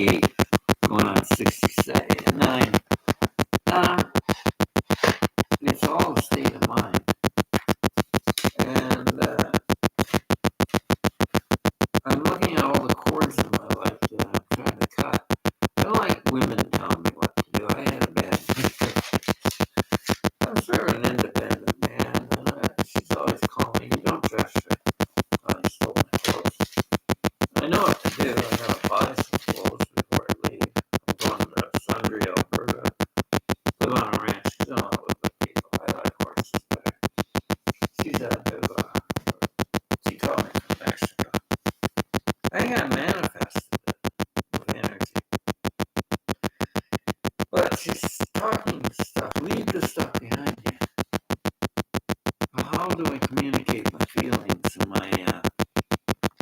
68, going on 69. It's all a state of mind. And I'm looking at all the cords in my life that I'm trying to cut. I don't like women telling me what to do. I had a bad I'm sort of an independent man, and she's always calling me. You don't trust her. I stole my clothes. I know what to do. I gotta buy some clothes before I leave. I'm going to Sundre, Alberta. Live on a ranch. She's don't live with people. I like horses better. She's a bit of she told me from Mexico. I think I manifested it with energy. But she's talking stuff. Leave the stuff behind you. How do I communicate my feelings and my,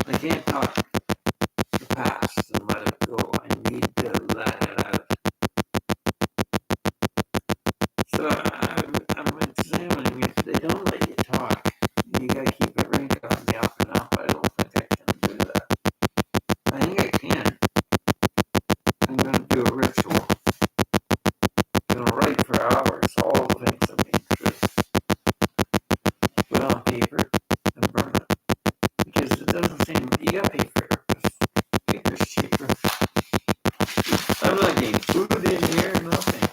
I can't talk the past and let it go. I need to let it out. So I'm examining if they don't let you talk, you gotta keep everything on the up and up. I don't think I can do that. I think I can. I'm gonna do a ritual. I'm gonna write for hours all the things that being true. Put it on paper and burn it. Because it doesn't seem you gotta pay for it. Paper's cheaper. I'm not getting food in here, nothing.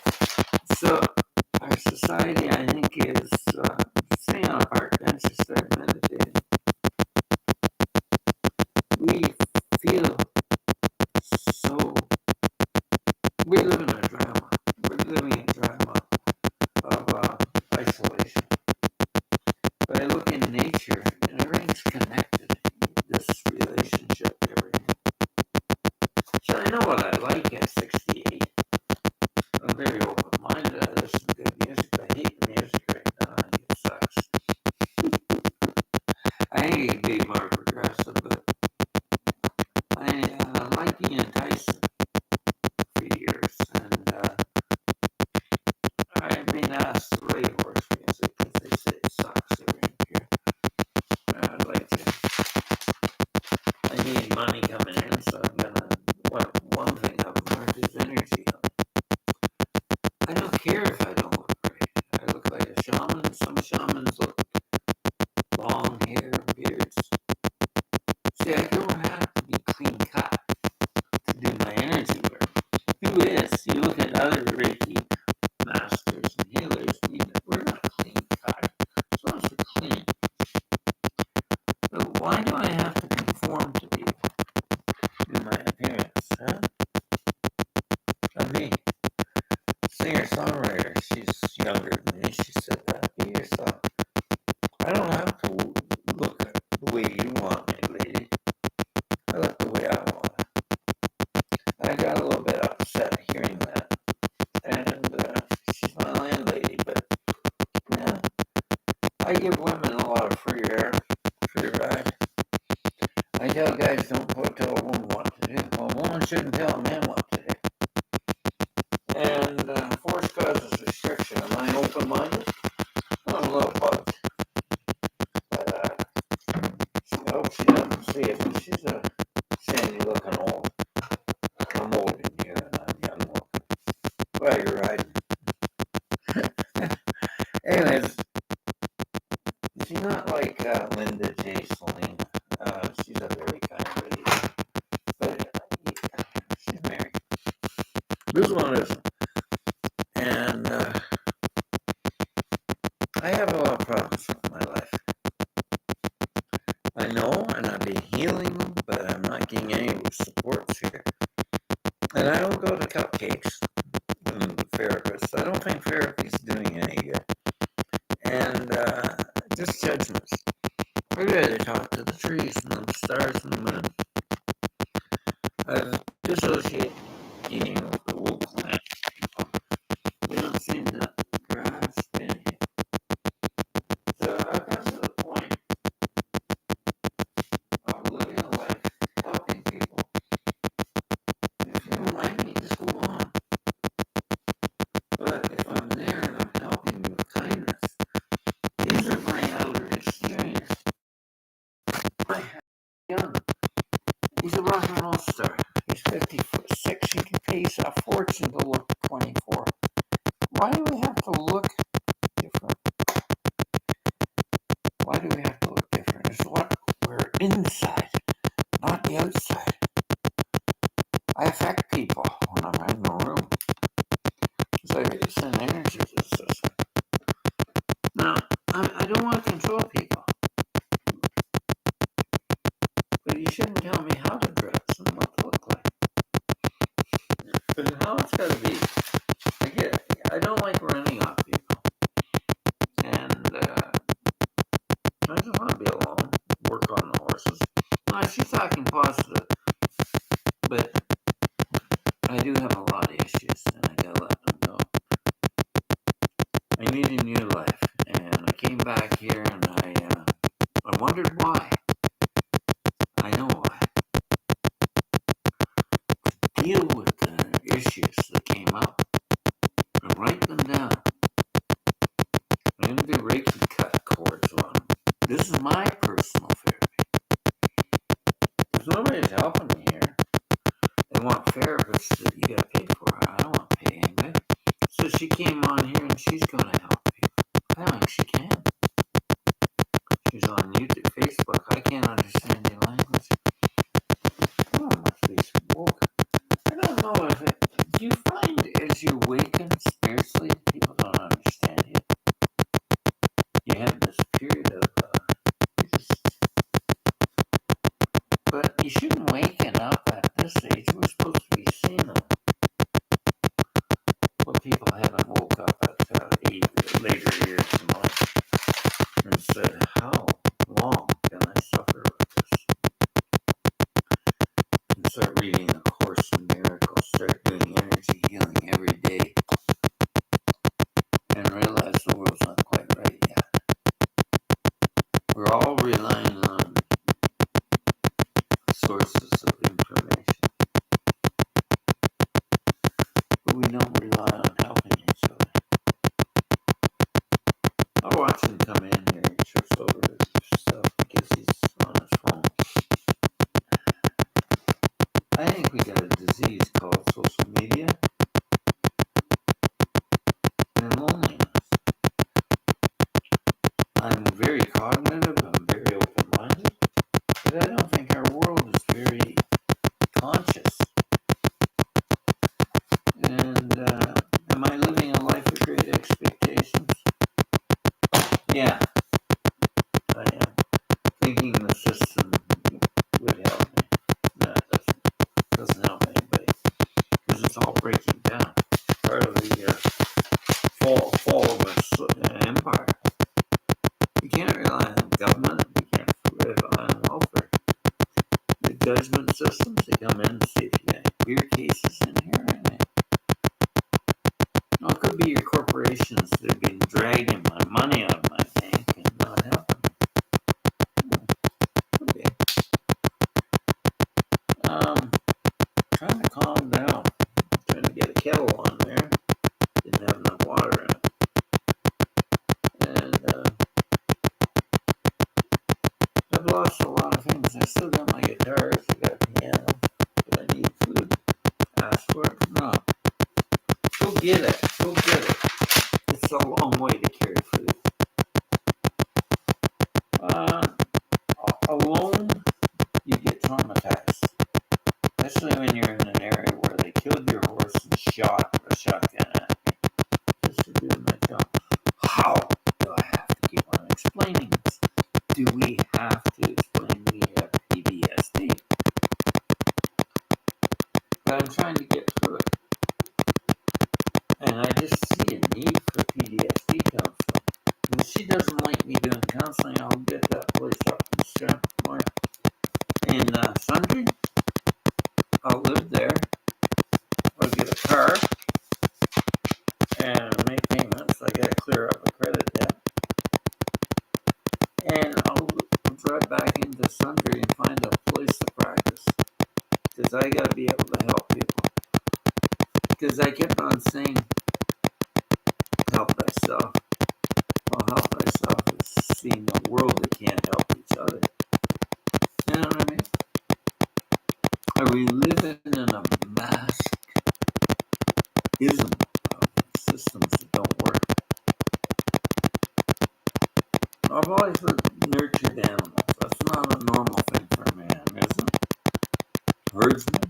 So our society, I think, is sitting on a park bench and start meditating. We feel so. We're living a drama. We're living a drama of isolation. But I look in nature, and everything's connected. This relationship, everything. So I know what I like at 68. I'm very open-minded. I listen to good music. I hate music right now. I think it sucks. I think it could be more progressive, but I like Ian Tyson for years, and I've been asked to write horse music because they say it sucks around here. I'd like to. I need money coming in, so I'm gonna. One thing I've learned is energy. I don't care if I don't look right. I look like a shaman. Some shamans look long hair, beards. See, I don't have to be clean cut to do my energy work. Who is? You look at other Reiki masters and healers, we're not clean cut. As long as we're clean. But why do I have to conform to people in my appearance, huh? I'm me. Singer-songwriter, she's younger than me, she said that. Be yourself. I don't have to look the way you want me, lady. I look the way I want. I got a little bit upset hearing that. And she's my landlady, but yeah, I give women a lot of free ride. I tell guys don't tell a woman what to do. Well, a woman shouldn't tell a man what to do. And force causes restriction. Am I open-minded? I'm a little bugged. But I hope she doesn't see it. She's a sandy looking old. I'm old in here and I'm young looking. Well, you're right. Anyways, she's not like Linda J. Selena. She's a very kind lady. But she's married. This one isn't. And I have a lot of problems with my life. I know, and I've been healing, but I'm not getting any supports here. And I don't go to cupcakes and therapists. I don't think therapy's doing any good. And just judgments. I'd rather talk to the trees and the stars and the moon. I've dissociated eating with the wool plant people. They don't seem to grasp anything. So I've got to the point of living a life helping people. If you don't like me, just go on. But if I'm there and I'm helping you with kindness, these are my outer exteriors. My young. He's a rock and roll star. He's 50. 50'6". She pays a fortune to look 24. Why do we have to look different? Why do we have to look different? It's what we're inside, not the outside. I affect people when I'm in the room. So I send energy to the system. Now, I don't want to control people. But you shouldn't tell me how to dress and what to look like. Because how it's got to be. I don't like running off people. And I just want to be alone, work on the horses. Now, she's talking positive, but I do have a lot of issues, and I gotta let them go. I need a new life, and I came back here, and I wondered why. I know why. Deal with the issues that came up, and write them down. I'm going to do Reiki cut cords on them. This is my personal therapy. There's nobody's helping me here. They want therapists that you got to pay for. I don't want to pay anybody. So she came on here and she's going to help people. I don't think she can. She's on YouTube, Facebook. I can't understand your language. Oh, I must be woke. I don't know if it. Do you find as you awaken spiritually, people don't understand you? You have this period of but you shouldn't waken up at this age. We're supposed to be seeing them. Well, people haven't woke up at later years in life and said, how long can I suffer with this? And start reading A Course in Miracles, start doing energy healing every day, and realize the world's not quite right yet. We're all relying on sources of information, but we don't rely on helping each other. I'll watch him come in here. He trips over his stuff because he's on his phone. I think we got a disease called social media and loneliness. I'm very cognitive, I'm very open-minded, but I don't think our world is very conscious. And am I living a life of great expectations? Yeah, I am. Thinking the system would help me. No, it doesn't help anybody. Because it's all breaking down. Part of the fall of an empire. You can't rely on government. You can't rely on welfare. The judgment systems, they come in and see if you got beer cases in here. Well, it could be your corporations that have been dragging my money out of my bank and not helping me. Okay. Trying to calm down. Trying to get a kettle on there. Didn't have enough water in it. And I've lost a lot of things. I still got my guitars, I got a piano, but I need food. Ask for it? No. Go get it. Go get it. It's a long way to carry food. Alone, you get traumatized. Especially when you're in an area where they killed your horse and shot a shotgun at me. Just for doing my job. How do I have to keep on explaining this? Do we have to explain we have PTSD? But I'm trying to get through it. And I just see a need for PTSD counseling. And if she doesn't like me doing counseling, I'll get that place up in Strathmore. In Sundry, I'll live there. I'll get a car and make payments. I gotta clear up a credit debt. And I'll drive back into Sundry and find a place to practice. Because I gotta be able to help people. Because I kept on saying, help thyself. Well, help thyself is seeing a world that can't help each other. You know what I mean? Are we living in a ism of systems that don't work. I've always nurtured animals. That's not a normal thing for a man, is it? Herdsman.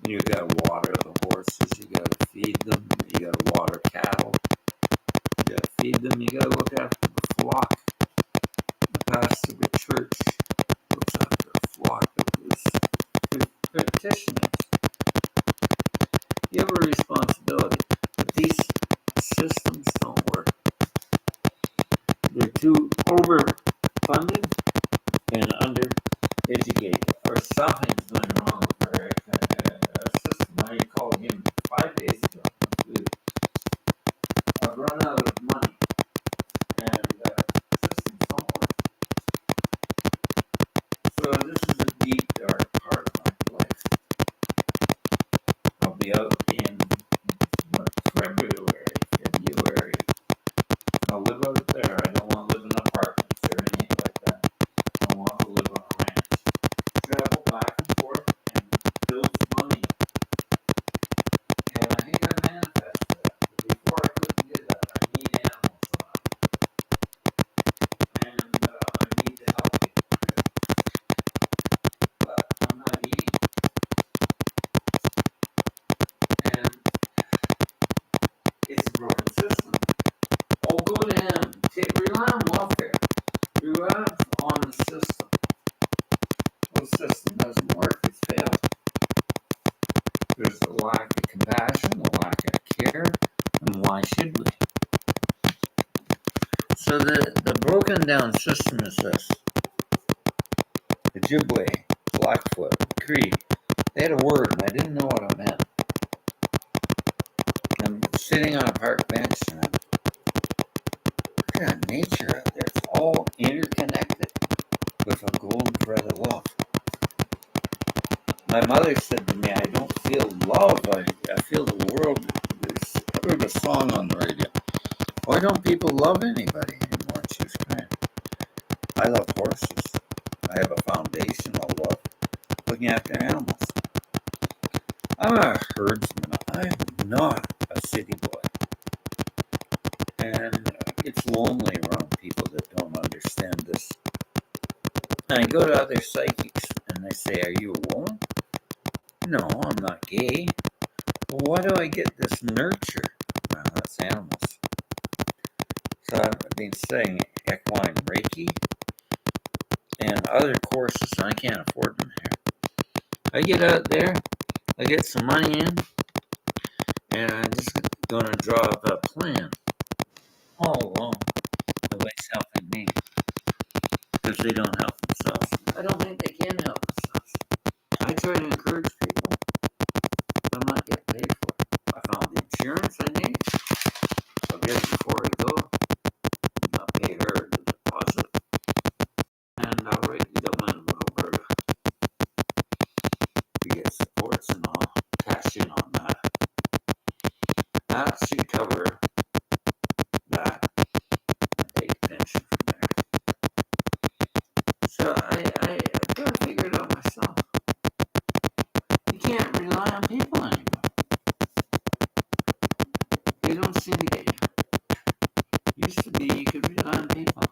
You gotta water the horses, you gotta feed them, you gotta water cattle, you gotta feed them, you gotta look after the flock. The pastor of the church looks after a flock of his practitioners. You have a responsibility, but these systems don't work. They're too overfunded and undereducated, or something's going wrong with our system. I called him 5 days ago. I've run out of money, and systems don't work. So this is a deep, dark part of my life. I'll be out in February. I'll live out there. I don't want to live in apartments or anything like that. I want to live on a ranch. Travel back and forth and build money. And I think I manifested that. But before I couldn't do that, I need animals around. And I need to help people. But I'm not eating. And it's a broken system. I'll go to him. Rely on welfare. Rely on the system. Well, the system doesn't work. It's failed. There's a lack of compassion, a lack of care, and why should we? So the broken down system is this. Ojibwe, Blackfoot, Cree, they had a word and I didn't know what it meant. I'm sitting on a park bench and I'm looking at nature out there. It's all interconnected with a golden thread of love. My mother said to me, I don't feel love, I feel the world. I heard a song on the radio. Why don't people love anybody anymore? She was crying. I love horses. I have a foundation of love looking after animals. I'm a herdsman. I'm not a city boy. And it's lonely around people that don't understand this. And I go to other psychics and they say, are you a woman? No, I'm not gay. Well, why do I get this nurture? Well, that's animals. So I've been studying equine Reiki and other courses, and I can't afford them here. I get out there, I get some money in, and I'm just going to draw up a plan all along. Nobody's helping me because they don't help themselves. I don't think they can help themselves. I try to encourage people. I'm not getting paid for it. I found the insurance I need. I'll get it before I go. I'll pay her the deposit. And I'll write the government of Alberta to get supports and I'll cash in on that. That should cover that and take a pension from there. So I gotta figure it out myself. You can't rely on people anymore. They don't seem to get you. Used to be you could rely on people.